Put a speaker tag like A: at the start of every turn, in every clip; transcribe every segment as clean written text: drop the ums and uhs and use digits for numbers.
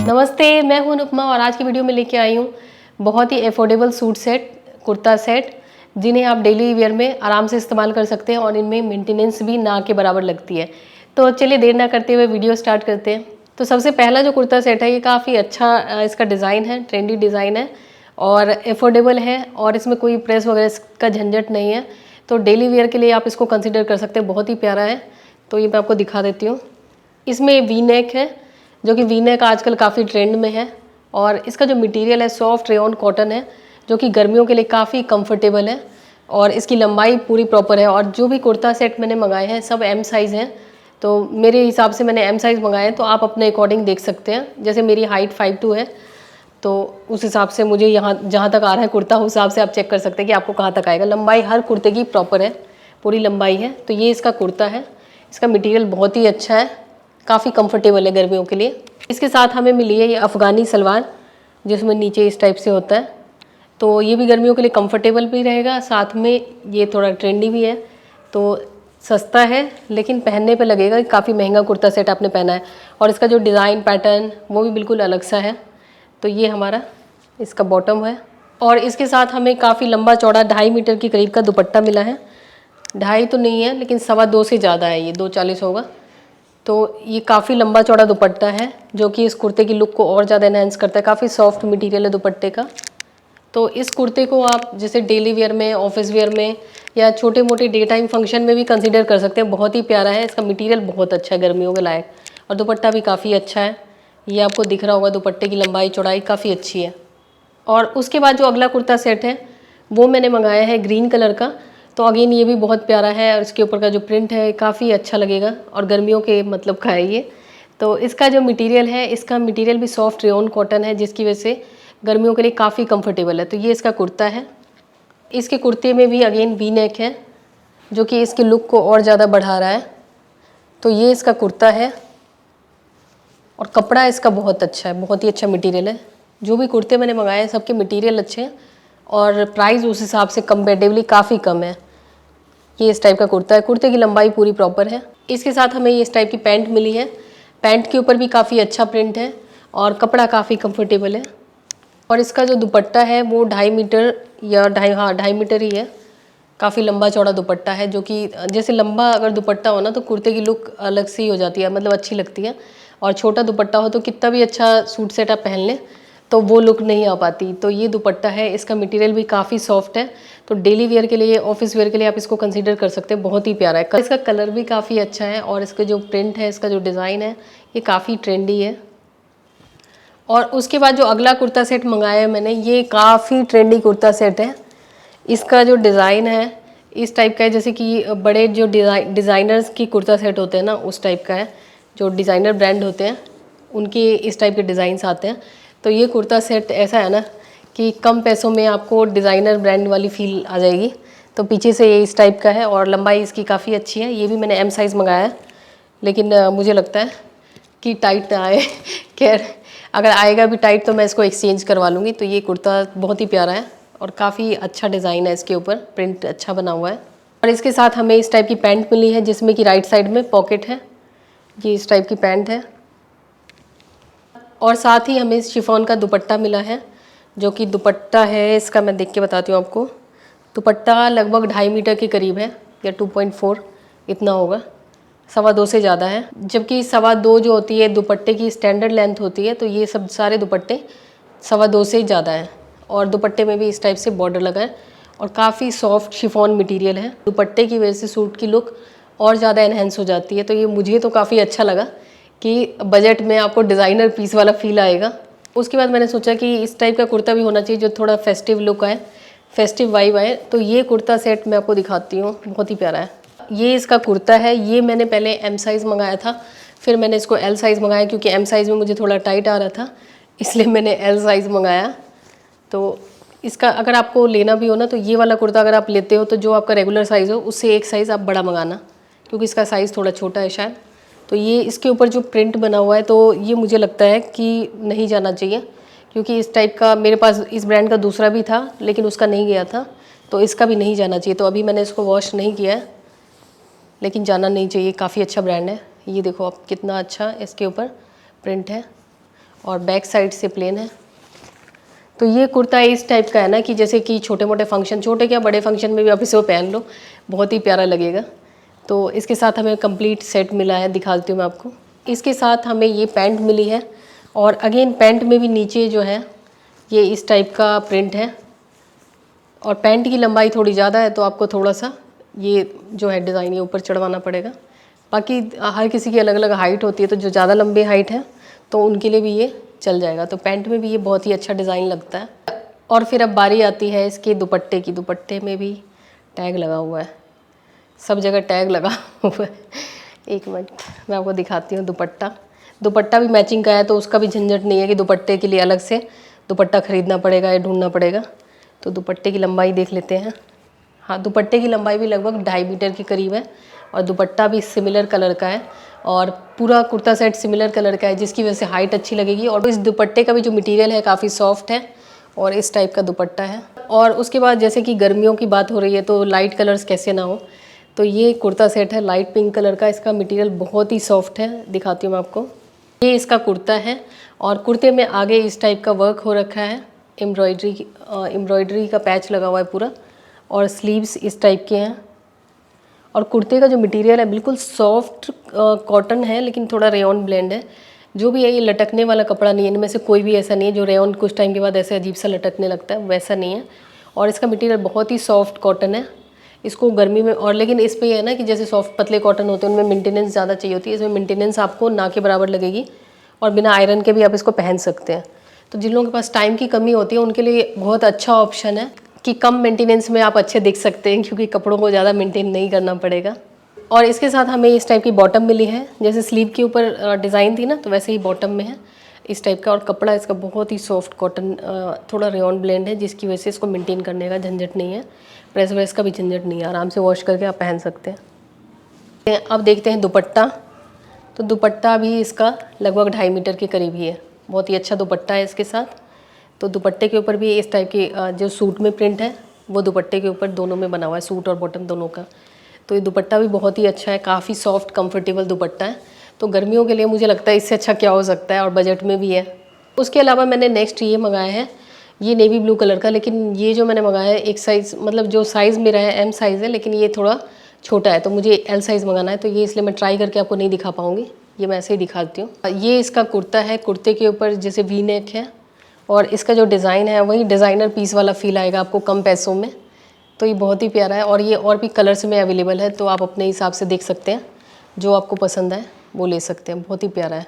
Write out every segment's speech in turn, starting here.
A: नमस्ते, मैं हूं अनुपमा और आज की वीडियो में लेके आई हूं बहुत ही affordable suit set, kurta set, जिन्हें आप डेली वेयर में आराम से इस्तेमाल कर सकते हैं और इनमें मेंटेनेंस भी ना के बराबर लगती है। तो चलिए देर ना करते हुए वीडियो स्टार्ट करते हैं। तो सबसे पहला जो कुर्ता सेट है ये काफ़ी अच्छा इसका डिज़ाइन है, ट्रेंडी डिज़ाइन है और अफोर्डेबल है और इसमें कोई प्रेस वगैरह का झंझट नहीं है। तो डेली वेयर के लिए आप इसको कंसिडर कर सकते हैं, बहुत ही प्यारा है। तो ये मैं आपको दिखा देती हूँ। इसमें वी नेक है, जो कि वी नेक आजकल काफ़ी ट्रेंड में है और इसका जो मटेरियल है सॉफ्ट रेयॉन कॉटन है, जो कि गर्मियों के लिए काफ़ी कंफर्टेबल है और इसकी लंबाई पूरी प्रॉपर है। और जो भी कुर्ता सेट मैंने मंगाए हैं सब एम साइज़ हैं, तो मेरे हिसाब से मैंने एम साइज़ मंगाए हैं, तो आप अपने अकॉर्डिंग देख सकते हैं। जैसे मेरी हाइट 5'2" है, तो उस हिसाब से मुझे यहाँ जहाँ तक आ रहा है कुर्ता, उस हिसाब से आप चेक कर सकते हैं कि आपको कहाँ तक आएगा। लंबाई हर कुर्ते की प्रॉपर है, पूरी लंबाई है। तो ये इसका कुर्ता है, इसका मटेरियल बहुत ही अच्छा है, काफ़ी कंफर्टेबल है गर्मियों के लिए। इसके साथ हमें मिली है ये अफ़गानी सलवार, जिसमें नीचे इस टाइप से होता है। तो ये भी गर्मियों के लिए कंफर्टेबल भी रहेगा, साथ में ये थोड़ा ट्रेंडी भी है। तो सस्ता है लेकिन पहनने पे लगेगा कि काफ़ी महंगा कुर्ता सेट आपने पहना है। और इसका जो डिज़ाइन पैटर्न वो भी बिल्कुल अलग सा है। तो ये हमारा इसका बॉटम है और इसके साथ हमें काफ़ी लंबा चौड़ा 2.5 मीटर के करीब का दुपट्टा मिला है। 2.5 तो नहीं है, लेकिन 2.25 से ज़्यादा है, ये 2.40 होगा। तो ये काफ़ी लंबा चौड़ा दुपट्टा है, जो कि इस कुर्ते की लुक को और ज़्यादा एनहांस करता है। काफ़ी सॉफ्ट मटेरियल है दुपट्टे का। तो इस कुर्ते को आप जैसे डेली वेयर में, ऑफिस वेयर में या छोटे मोटे डे टाइम फंक्शन में भी कंसीडर कर सकते हैं। बहुत ही प्यारा है, इसका मटेरियल बहुत अच्छा है, गर्मियों के लायक, और दुपट्टा भी काफ़ी अच्छा है। ये आपको दिख रहा होगा, दुपट्टे की लंबाई चौड़ाई काफ़ी अच्छी है। और उसके बाद जो अगला कुर्ता सेट है वो मैंने मंगाया है ग्रीन कलर का। तो अगेन ये भी बहुत प्यारा है और इसके ऊपर का जो प्रिंट है काफ़ी अच्छा लगेगा और गर्मियों के मतलब का है ये। तो इसका जो मटेरियल है, इसका मटेरियल भी सॉफ्ट रेयॉन कॉटन है, जिसकी वजह से गर्मियों के लिए काफ़ी कंफर्टेबल है। तो ये इसका कुर्ता है। इसके कुर्ते में भी अगेन वी नेक है, जो कि इसके लुक को और ज़्यादा बढ़ा रहा है। तो ये इसका कुर्ता है और कपड़ा इसका बहुत अच्छा है, बहुत ही अच्छा मटेरियल है। जो भी कुर्ते मैंने मंगाए हैं सबके मटेरियल अच्छे हैं और प्राइस उस हिसाब से कंपेरेटिवली काफ़ी कम है। ये इस टाइप का कुर्ता है, कुर्ते की लंबाई पूरी प्रॉपर है। इसके साथ हमें ये इस टाइप की पैंट मिली है। पैंट के ऊपर भी काफ़ी अच्छा प्रिंट है और कपड़ा काफ़ी कंफर्टेबल है। और इसका जो दुपट्टा है वो 2.5 मीटर या 2.5 मीटर ही है। काफ़ी लंबा चौड़ा दुपट्टा है, जो कि जैसे लंबा अगर दुपट्टा हो ना तो कुर्ते की लुक अलग सी हो जाती है, मतलब अच्छी लगती है। और छोटा दुपट्टा हो तो कितना भी अच्छा सूट सेट आप पहन लें तो वो लुक नहीं आ पाती। तो ये दुपट्टा है, इसका मटेरियल भी काफ़ी सॉफ्ट है। तो डेली वेयर के लिए, ऑफिस वेयर के लिए आप इसको कंसीडर कर सकते हैं, बहुत ही प्यारा है। इसका कलर भी काफ़ी अच्छा है और इसका जो प्रिंट है, इसका जो डिज़ाइन है, ये काफ़ी ट्रेंडी है। और उसके बाद जो अगला कुर्ता सेट मंगाया है मैंने, ये काफ़ी ट्रेंडी कुर्ता सेट है। इसका जो डिज़ाइन है इस टाइप का है, जैसे कि बड़े जो डिज़ाइनर्स की कुर्ता सेट होते हैं ना, उस टाइप का है। जो डिज़ाइनर ब्रांड होते हैं उनके इस टाइप के डिज़ाइंस आते हैं। तो ये कुर्ता सेट ऐसा है ना कि कम पैसों में आपको डिज़ाइनर ब्रांड वाली फील आ जाएगी। तो पीछे से ये इस टाइप का है और लंबाई इसकी काफ़ी अच्छी है। ये भी मैंने एम साइज़ मंगाया है, लेकिन मुझे लगता है कि टाइट ना आए। खैर, अगर आएगा भी टाइट तो मैं इसको एक्सचेंज करवा लूँगी। तो ये कुर्ता बहुत ही प्यारा है और काफ़ी अच्छा डिज़ाइन है, इसके ऊपर प्रिंट अच्छा बना हुआ है। और इसके साथ हमें इस टाइप की पैंट मिली है, जिसमें कि राइट साइड में पॉकेट है। ये इस टाइप की पैंट है और साथ ही हमें शिफॉन का दुपट्टा मिला है, जो कि दुपट्टा है इसका मैं देख के बताती हूँ आपको। दुपट्टा लगभग 2.5 मीटर के करीब है या 2.4 इतना होगा, 2.25 से ज़्यादा है। जबकि 2.25 जो होती है दुपट्टे की स्टैंडर्ड लेंथ होती है, तो ये सब सारे दुपट्टे 2.25 से ज़्यादा है। और दुपट्टे में भी इस टाइप से बॉर्डर लगा है और काफ़ी सॉफ्ट शिफॉन मटेरियल है। दुपट्टे की वजह से सूट की लुक और ज़्यादा एनहेंस हो जाती है। तो ये मुझे तो काफ़ी अच्छा लगा कि बजट में आपको डिज़ाइनर पीस वाला फील आएगा। उसके बाद मैंने सोचा कि इस टाइप का कुर्ता भी होना चाहिए जो थोड़ा फेस्टिव लुक आए, फेस्टिव वाइब आए। तो ये कुर्ता सेट मैं आपको दिखाती हूँ, बहुत ही प्यारा है। ये इसका कुर्ता है। ये मैंने पहले एम साइज़ मंगाया था, फिर मैंने इसको एल साइज़ मंगाया, क्योंकि एम साइज़ में मुझे थोड़ा टाइट आ रहा था, इसलिए मैंने एल साइज़ मंगाया। तो इसका अगर आपको लेना भी हो ना, तो ये वाला कुर्ता अगर आप लेते हो तो जो आपका रेगुलर साइज़ हो उससे एक साइज़ आप बड़ा मंगाना, क्योंकि इसका साइज़ थोड़ा छोटा है शायद। तो ये इसके ऊपर जो प्रिंट बना हुआ है, तो ये मुझे लगता है कि नहीं जाना चाहिए, क्योंकि इस टाइप का मेरे पास इस ब्रांड का दूसरा भी था लेकिन उसका नहीं गया था, तो इसका भी नहीं जाना चाहिए। तो अभी मैंने इसको वॉश नहीं किया है, लेकिन जाना नहीं चाहिए, काफ़ी अच्छा ब्रांड है। ये देखो आप, कितना अच्छा इसके ऊपर प्रिंट है और बैक साइड से प्लेन है। तो ये कुर्ता इस टाइप का है ना कि जैसे कि छोटे मोटे फंक्शन, छोटे क्या बड़े फंक्शन में भी आप इसे पहन लो, बहुत ही प्यारा लगेगा। तो इसके साथ हमें कंप्लीट सेट मिला है, दिखाती हूँ मैं आपको। इसके साथ हमें ये पैंट मिली है और अगेन पैंट में भी नीचे जो है ये इस टाइप का प्रिंट है और पैंट की लंबाई थोड़ी ज़्यादा है तो आपको थोड़ा सा ये जो है डिज़ाइन ये ऊपर चढ़वाना पड़ेगा। बाकी हर किसी की अलग अलग हाइट होती है, तो जो ज़्यादा लंबी हाइट है तो उनके लिए भी ये चल जाएगा। तो पैंट में भी ये बहुत ही अच्छा डिज़ाइन लगता है। और फिर अब बारी आती है इसके दुपट्टे की। दुपट्टे में भी टैग लगा हुआ है, सब जगह टैग लगा हुआ है। एक मिनट मैं आपको दिखाती हूँ। दुपट्टा भी मैचिंग का है तो उसका भी झंझट नहीं है कि दुपट्टे के लिए अलग से दुपट्टा ख़रीदना पड़ेगा या ढूंढना पड़ेगा। तो दुपट्टे की लंबाई देख लेते हैं। हाँ, दुपट्टे की लंबाई भी लगभग 2.5 मीटर के करीब है और दुपट्टा भी सिमिलर कलर का है और पूरा कुर्ता सेट सिमिलर कलर का है, जिसकी वजह से हाइट अच्छी लगेगी। और इस दुपट्टे का भी जो मटेरियल है काफ़ी सॉफ्ट है और इस टाइप का दुपट्टा है। और उसके बाद जैसे कि गर्मियों की बात हो रही है तो लाइट कलर्स कैसे ना हो, तो ये कुर्ता सेट है लाइट पिंक कलर का। इसका मटेरियल बहुत ही सॉफ्ट है, दिखाती हूँ मैं आपको। ये इसका कुर्ता है और कुर्ते में आगे इस टाइप का वर्क हो रखा है, एम्ब्रॉयडरी का पैच लगा हुआ है पूरा और स्लीव्स इस टाइप के हैं। और कुर्ते का जो मटेरियल है बिल्कुल सॉफ्ट कॉटन है, लेकिन थोड़ा रेयॉन ब्लेंड है। जो भी है ये लटकने वाला कपड़ा नहीं है, इनमें से कोई भी ऐसा नहीं है जो रेयॉन कुछ टाइम के बाद ऐसे अजीब सा लटकने लगता है, वैसा नहीं है। और इसका मटेरियल बहुत ही सॉफ्ट कॉटन है। इसको गर्मी में और लेकिन इस पर यह है ना कि जैसे सॉफ्ट पतले कॉटन होते हैं उनमें मेंटेनेंस ज़्यादा चाहिए होती है, इसमें मेंटेनेंस आपको ना के बराबर लगेगी और बिना आयरन के भी आप इसको पहन सकते हैं। तो जिन लोगों के पास टाइम की कमी होती है उनके लिए बहुत अच्छा ऑप्शन है कि कम मेंटेनेंस में आप अच्छे दिख सकते हैं, क्योंकि कपड़ों को ज़्यादा मेंटेन नहीं करना पड़ेगा। और इसके साथ हमें इस टाइप की बॉटम मिली है, जैसे स्लीव के ऊपर डिज़ाइन थी ना तो वैसे ही बॉटम में है इस टाइप का। और कपड़ा इसका बहुत ही सॉफ्ट कॉटन, थोड़ा रेयॉन ब्लेंड है, जिसकी वजह से इसको मेंटेन करने का झंझट नहीं है, प्रेस व्रेस का भी झंझट नहीं है, आराम से वॉश करके आप पहन सकते हैं। अब देखते हैं दुपट्टा। तो दुपट्टा भी इसका लगभग 2.5 मीटर के करीब ही है, बहुत ही अच्छा दुपट्टा है इसके साथ। तो दुपट्टे के ऊपर भी इस टाइप की जो सूट में प्रिंट है वो दुपट्टे के ऊपर दोनों में बना हुआ है, सूट और बॉटम दोनों का। तो ये दुपट्टा भी बहुत ही अच्छा है, काफ़ी सॉफ्ट कंफर्टेबल दुपट्टा है। तो गर्मियों के लिए मुझे लगता है इससे अच्छा क्या हो सकता है, और बजट में भी है। उसके अलावा मैंने नेक्स्ट ये मंगाया है, ये नेवी ब्लू कलर का। लेकिन ये जो मैंने मंगाया है एक साइज़, मतलब जो साइज़ मेरा है M साइज़ है, लेकिन ये थोड़ा छोटा है तो मुझे L साइज़ मंगाना है। तो ये इसलिए मैं ट्राई करके आपको नहीं दिखा पाऊँगी, ये मैं ऐसे ही दिखाती हूँ। ये इसका कुर्ता है, कुर्ते के ऊपर जैसे वी नेक है और इसका जो डिज़ाइन है वही डिज़ाइनर पीस वाला फील आएगा आपको कम पैसों में। तो ये बहुत ही प्यारा है और ये और भी कलर्स में अवेलेबल है, तो आप अपने हिसाब से देख सकते हैं, जो आपको पसंद है वो ले सकते हैं। बहुत ही प्यारा है।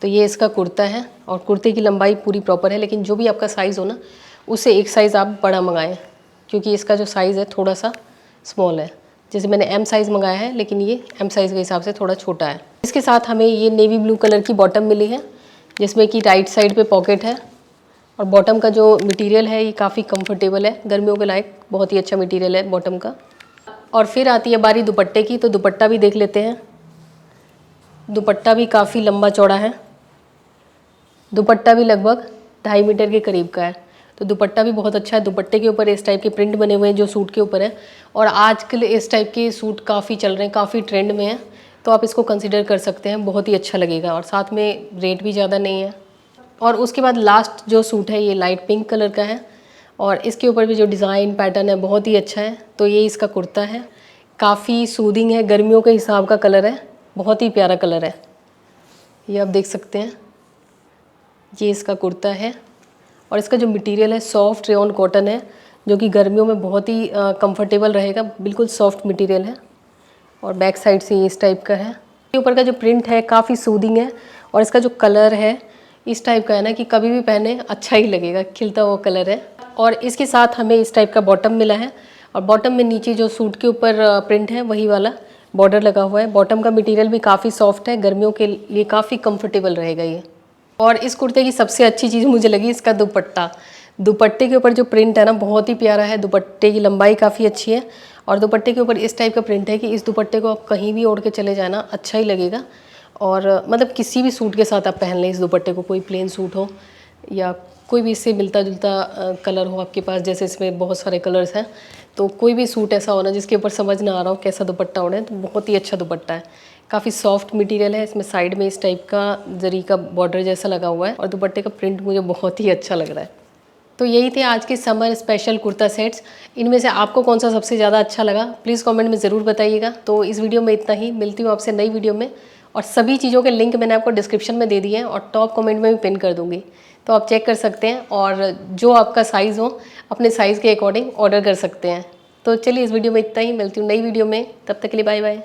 A: तो ये इसका कुर्ता है और कुर्ते की लंबाई पूरी प्रॉपर है, लेकिन जो भी आपका साइज़ हो ना उससे एक साइज़ आप बड़ा मंगाएं, क्योंकि इसका जो साइज़ है थोड़ा सा स्मॉल है। जैसे मैंने M साइज़ मंगाया है लेकिन ये M साइज़ के हिसाब से थोड़ा छोटा है। इसके साथ हमें ये नेवी ब्लू कलर की बॉटम मिली है, जिसमें कि राइट साइड पे पॉकेट है और बॉटम का जो मटेरियल है ये काफ़ी कंफर्टेबल है, गर्मियों के लायक बहुत ही अच्छा मटेरियल है बॉटम का। और फिर आती है बारी दुपट्टे की। तो दुपट्टा भी देख लेते हैं। दुपट्टा भी काफ़ी लंबा चौड़ा है, दुपट्टा भी लगभग 2.5 मीटर के करीब का है। तो दुपट्टा भी बहुत अच्छा है। दुपट्टे के ऊपर इस टाइप के प्रिंट बने हुए हैं जो सूट के ऊपर है, और आजकल इस टाइप के सूट काफ़ी चल रहे हैं, काफ़ी ट्रेंड में है, तो आप इसको कंसिडर कर सकते हैं, बहुत ही अच्छा लगेगा। और साथ में रेट भी ज़्यादा नहीं है। और उसके बाद लास्ट जो सूट है ये लाइट पिंक कलर का है और इसके ऊपर भी जो डिज़ाइन पैटर्न है बहुत ही अच्छा है। तो ये इसका कुर्ता है, काफ़ी सूदिंग है, गर्मियों के हिसाब का कलर है, बहुत ही प्यारा कलर है, ये आप देख सकते हैं। ये इसका कुर्ता है और इसका जो मटेरियल है सॉफ्ट रेयॉन कॉटन है, जो कि गर्मियों में बहुत ही कंफर्टेबल रहेगा, बिल्कुल सॉफ्ट मटेरियल है। और बैक साइड से ये इस टाइप का है। इसके ऊपर का जो प्रिंट है काफ़ी सूदिंग है और इसका जो कलर है इस टाइप का है ना कि कभी भी पहने अच्छा ही लगेगा, खिलता हुआ कलर है। और इसके साथ हमें इस टाइप का बॉटम मिला है और बॉटम में नीचे जो सूट के ऊपर प्रिंट है वही वाला बॉर्डर लगा हुआ है। बॉटम का मटेरियल भी काफ़ी सॉफ्ट है, गर्मियों के लिए काफ़ी कंफर्टेबल रहेगा ये। और इस कुर्ते की सबसे अच्छी चीज़ मुझे लगी इसका दुपट्टा। दुपट्टे के ऊपर जो प्रिंट है ना बहुत ही प्यारा है, दुपट्टे की लंबाई काफ़ी अच्छी है और दुपट्टे के ऊपर इस टाइप का प्रिंट है कि इस दुपट्टे को आप कहीं भी ओढ़ के चले जाए ना अच्छा ही लगेगा। और मतलब किसी भी सूट के साथ आप पहन लें इस दुपट्टे को, कोई प्लेन सूट हो या कोई भी इससे मिलता जुलता कलर हो आपके पास, जैसे इसमें बहुत सारे कलर्स हैं, तो कोई भी सूट ऐसा होना जिसके ऊपर समझ ना आ रहा हो कैसा दुपट्टा होना है, तो बहुत ही अच्छा दुपट्टा है। काफ़ी सॉफ्ट मटेरियल है, इसमें साइड में इस टाइप का जरी का बॉर्डर जैसा लगा हुआ है और दुपट्टे का प्रिंट मुझे बहुत ही अच्छा लग रहा है। तो यही थे आज के समर स्पेशल कुर्ता सेट्स। इनमें से आपको कौन सा सबसे ज़्यादा अच्छा लगा प्लीज़ कमेंट में ज़रूर बताइएगा। तो इस वीडियो में इतना ही, मिलती हूँ आपसे नई वीडियो में, और सभी चीज़ों के लिंक मैंने आपको डिस्क्रिप्शन में दे दिए हैं और टॉप कमेंट में भी पिन कर दूँगी, तो आप चेक कर सकते हैं और जो आपका साइज़ हो अपने साइज़ के अकॉर्डिंग ऑर्डर कर सकते हैं। तो चलिए इस वीडियो में इतना ही, मिलती हूँ नई वीडियो में, तब तक के लिए बाय बाय।